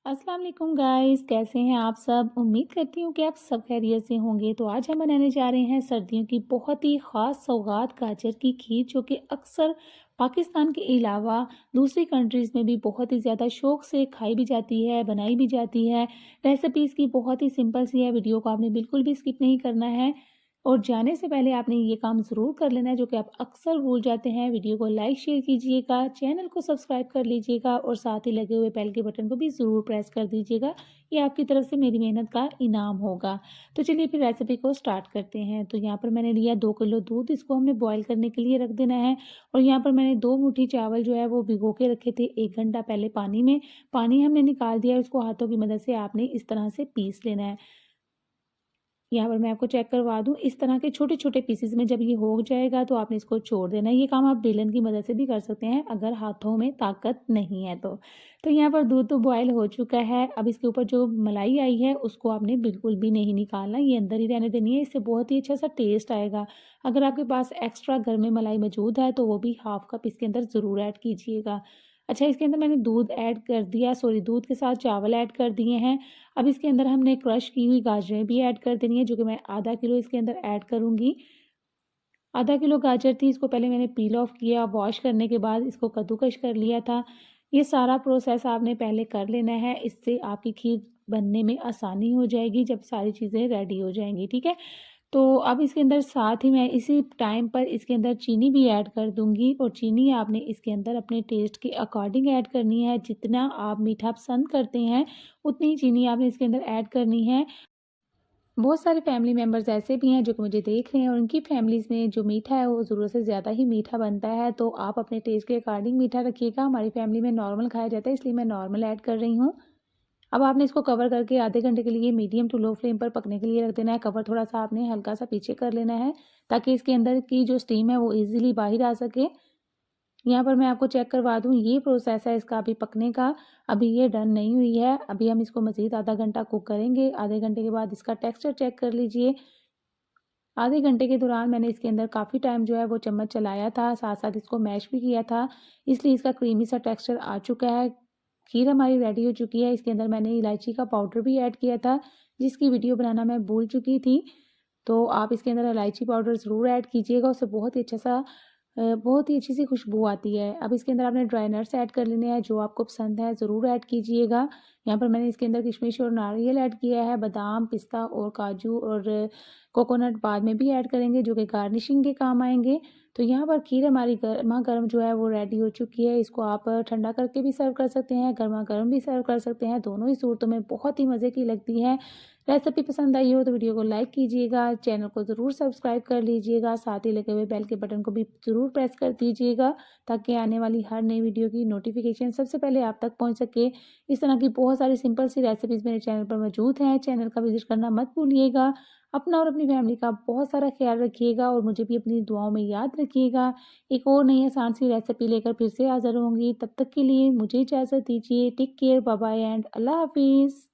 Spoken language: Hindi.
अस्सलाम वालेकुम गाइस, कैसे हैं आप सब। उम्मीद करती हूँ कि आप सब खैरियत से होंगे। तो आज हम बनाने जा रहे हैं सर्दियों की बहुत ही ख़ास सौगात गाजर की खीर, जो कि अक्सर पाकिस्तान के अलावा दूसरी कंट्रीज़ में भी बहुत ही ज़्यादा शौक़ से खाई भी जाती है, बनाई भी जाती है। रेसिपी इसकी बहुत ही सिंपल सी है, वीडियो को आपने बिल्कुल भी स्किप नहीं करना है और जाने से पहले आपने ये काम ज़रूर कर लेना है जो कि आप अक्सर भूल जाते हैं। वीडियो को लाइक शेयर कीजिएगा, चैनल को सब्सक्राइब कर लीजिएगा और साथ ही लगे हुए बेल के बटन को भी ज़रूर प्रेस कर दीजिएगा। ये आपकी तरफ से मेरी मेहनत का इनाम होगा। तो चलिए फिर रेसिपी को स्टार्ट करते हैं। तो यहाँ पर मैंने लिया 2 किलो दूध, इसको हमने बॉयल करने के लिए रख देना है। और यहाँ पर मैंने 2 मुट्ठी चावल जो है वो भिगो के रखे थे 1 घंटा पहले पानी में। पानी हमने निकाल दिया है, उसको हाथों की मदद से आपने इस तरह से पीस लेना है। यहाँ पर मैं आपको चेक करवा दूँ, इस तरह के छोटे-छोटे पीसेज़ में जब ये हो जाएगा तो आपने इसको छोड़ देना है। ये काम आप बेलन की मदद से भी कर सकते हैं अगर हाथों में ताकत नहीं है तो। तो यहाँ पर दूध तो बॉयल हो चुका है, अब इसके ऊपर जो मलाई आई है उसको आपने बिल्कुल भी नहीं निकालना, ये अंदर ही रहने देनी है, इससे बहुत ही अच्छा-सा टेस्ट आएगा। अगर आपके पास एक्स्ट्रा घर में मलाई मौजूद है तो वो भी हाफ़ कप इसके अंदर ज़रूर ऐड कीजिएगा। अच्छा, इसके अंदर मैंने दूध ऐड कर दिया, सॉरी, दूध के साथ चावल ऐड कर दिए हैं। अब इसके अंदर हमने क्रश की हुई गाजरें भी ऐड कर देनी है, जो कि मैं आधा किलो इसके अंदर ऐड करूँगी। आधा किलो गाजर थी, इसको पहले मैंने पील ऑफ किया, वॉश करने के बाद इसको कद्दूकस कर लिया था। ये सारा प्रोसेस आपने पहले कर लेना है, इससे आपकी खीर बनने में आसानी हो जाएगी जब सारी चीज़ें रेडी हो जाएँगी, ठीक है? तो अब इसके अंदर साथ ही मैं इसी टाइम पर इसके अंदर चीनी भी ऐड कर दूँगी और चीनी आपने इसके अंदर अपने टेस्ट के अकॉर्डिंग ऐड करनी है। जितना आप मीठा पसंद करते हैं, उतनी ही चीनी आपने इसके अंदर ऐड करनी है। बहुत सारे फैमिली मेंबर्स ऐसे भी हैं जो कि मुझे देख रहे हैं और उनकी फैमिलीज़ में जो मीठा है वो ज़रूरत से ज़्यादा ही मीठा बनता है, तो आप अपने टेस्ट के अकॉर्डिंग मीठा रखिएगा। हमारी फैमिली में नॉर्मल खाया जाता है, इसलिए मैं नॉर्मल ऐड कर रही हूँ। अब आपने इसको कवर करके आधे घंटे के लिए मीडियम टू लो फ्लेम पर पकने के लिए रख देना है। कवर थोड़ा-सा आपने हल्का-सा पीछे कर लेना है, ताकि इसके अंदर की जो स्टीम है वो ईज़िली बाहर आ सके। यहाँ पर मैं आपको चेक करवा दूँ, ये प्रोसेस है इसका अभी पकने का, अभी ये डन नहीं हुई है। अभी हम इसको मज़ीद आधा घंटा कुक करेंगे। आधे घंटे के बाद इसका टेक्सचर चेक कर लीजिए। आधे घंटे के दौरान मैंने इसके अंदर काफ़ी टाइम जो है वो चम्मच चलाया था, साथ-साथ इसको मैश भी किया था, इसलिए इसका क्रीमी सा टेक्सचर आ चुका है। खीर हमारी रेडी हो चुकी है। इसके अंदर मैंने इलायची का पाउडर भी ऐड किया था, जिसकी वीडियो बनाना मैं भूल चुकी थी। तो आप इसके अंदर इलायची पाउडर ज़रूर ऐड कीजिएगा, उससे बहुत ही अच्छा-सा बहुत ही अच्छी सी खुशबू आती है। अब इसके अंदर आपने ड्राई नट्स ऐड कर लेने हैं, जो आपको पसंद है ज़रूर ऐड कीजिएगा। यहाँ पर मैंने इसके अंदर किशमिश और नारियल ऐड किया है, बादाम, पिस्ता और काजू और कोकोनट बाद में भी ऐड करेंगे, जो कि गार्निशिंग के काम आएँगे। तो यहाँ पर खीर हमारी गरमा-गरम जो है वो रेडी हो चुकी है। इसको आप ठंडा करके भी सर्व कर सकते हैं, गरमा-गरम भी सर्व कर सकते हैं। दोनों ही सूरतों में बहुत ही मज़े की लगती है। रेसिपी पसंद आई हो तो वीडियो को लाइक कीजिएगा, चैनल को ज़रूर सब्सक्राइब कर लीजिएगा, साथ ही लगे हुए बेल के बटन को भी ज़रूर प्रेस कर दीजिएगा, ताकि आने वाली हर नई वीडियो की नोटिफिकेशन सबसे पहले आप तक पहुंच सके। इस तरह की बहुत सारी सिंपल सी रेसिपीज़ मेरे चैनल पर मौजूद हैं, चैनल का विजिट करना मत भूलिएगा। अपना और अपनी फैमिली का बहुत सारा ख्याल रखिएगा और मुझे भी अपनी दुआओं में याद रखिएगा। एक और नई आसान सी रेसिपी लेकर फिर से हाज़िर होंगी, तब तक के लिए मुझे इजाज़त दीजिए। Take care, bye bye and अल्लाह हाफ़िज़।